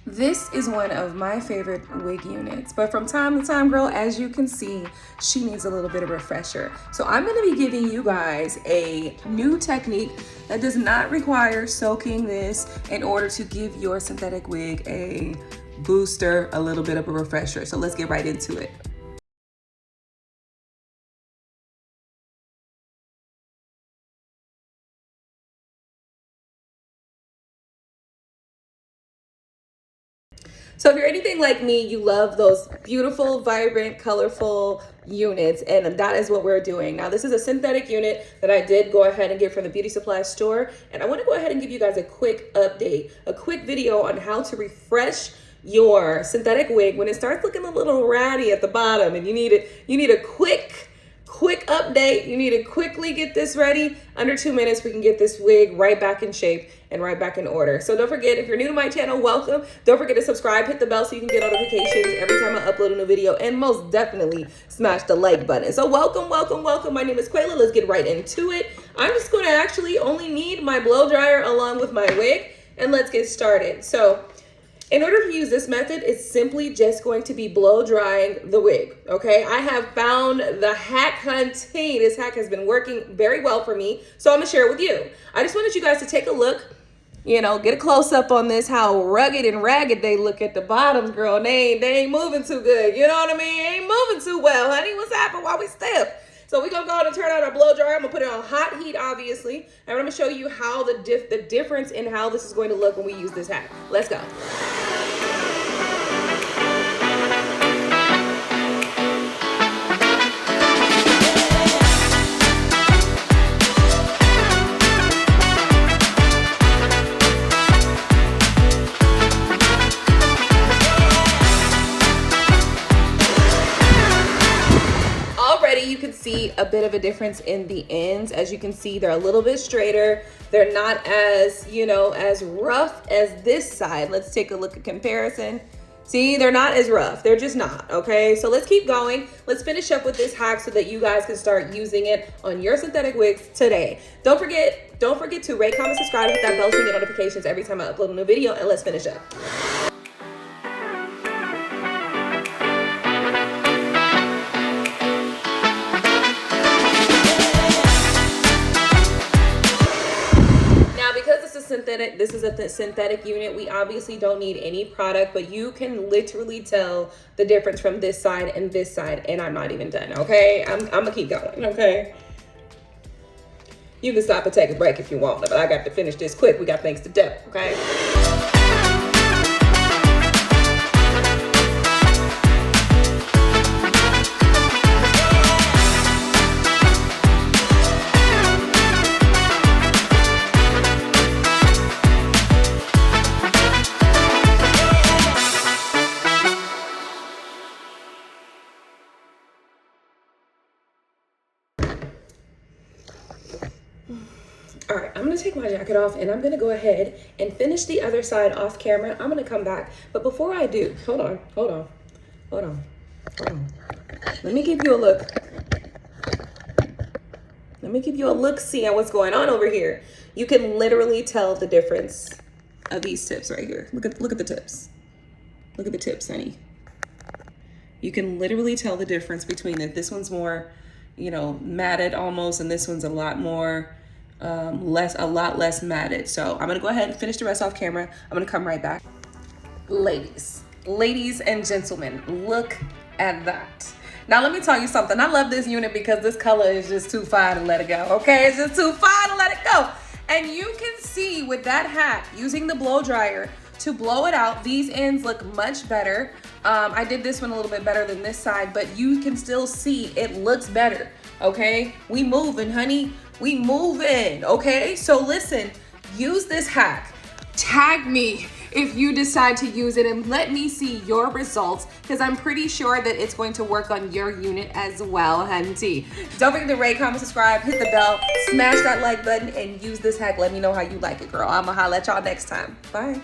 This is one of my favorite wig units, but from time to time, girl, as you can see, she needs a little bit of refresher. So I'm gonna be giving you guys a new technique that does not require soaking this in order to give your synthetic wig a booster, a little bit of a refresher. So let's get right into it. So if you're anything like me, you love those beautiful, vibrant, colorful units, and that is what we're doing. Now, this is a synthetic unit that I did go ahead and get from the beauty supply store, and I want to go ahead and give you guys a quick update, a quick video on how to refresh your synthetic wig when it starts looking a little ratty at the bottom, and you need a quick update. You need to quickly get this ready. Under 2 minutes, we can get this wig right back in shape and right back in order. So don't forget, if you're new to my channel, welcome. Don't forget to subscribe, hit the bell so you can get notifications every time I upload a new video, and most definitely smash the like button. So welcome. My name is Quayla. Let's get right into it. I'm just going to actually only need my blow dryer along with my wig, and let's get started. So in order to use this method, it's simply just going to be blow drying the wig, okay? I have found the hack hunting. This hack has been working very well for me, so I'm gonna share it with you. I just wanted you guys to take a look, get a close up on this, how rugged and ragged they look at the bottoms, girl. And they ain't moving too good, you know what I mean? Ain't moving too well, honey. What's happening while we stiff? So we're gonna go ahead and turn on our blow dryer. I'm gonna put it on hot heat, obviously. And I'm gonna show you how the difference in how this is going to look when we use this hack. Let's go. You can see a bit of a difference in the ends. As you can see, they're a little bit straighter. They're not as, as rough as this side. Let's take a look at comparison. See, they're not as rough. They're just not, okay? So let's keep going. Let's finish up with this hack so that you guys can start using it on your synthetic wigs today. Don't forget to rate, comment, subscribe, hit that bell so you get notifications every time I upload a new video, and let's finish up. This is a synthetic unit. We obviously don't need any product, but you can literally tell the difference from this side, and I'm not even done, okay? I'm gonna keep going, okay? You can stop and take a break if you want, but I got to finish this quick. We got things to do, okay? All right, I'm gonna take my jacket off and I'm gonna go ahead and finish the other side off camera. I'm gonna come back, but before I do, hold on. Let me give you a look. See at what's going on over here. You can literally tell the difference of these tips right here. Look at the tips. Look at the tips, honey. You can literally tell the difference between it. This one's more, matted almost, and this one's a lot more a lot less matted. So I'm gonna go ahead and finish the rest off camera. I'm gonna come right back. Ladies and gentlemen, look at that. Now let me tell you something. I love this unit because this color is just too fine to let it go, okay? It's just too fine to let it go. And you can see with that hack, using the blow dryer to blow it out, these ends look much better. I did this one a little bit better than this side, but you can still see it looks better, okay? We moving, honey. We moving, okay? So listen, use this hack. Tag me if you decide to use it and let me see your results, because I'm pretty sure that it's going to work on your unit as well, hunty. Don't forget to rate, comment, subscribe, hit the bell, smash that like button, and use this hack. Let me know how you like it, girl. I'ma holla at y'all next time. Bye.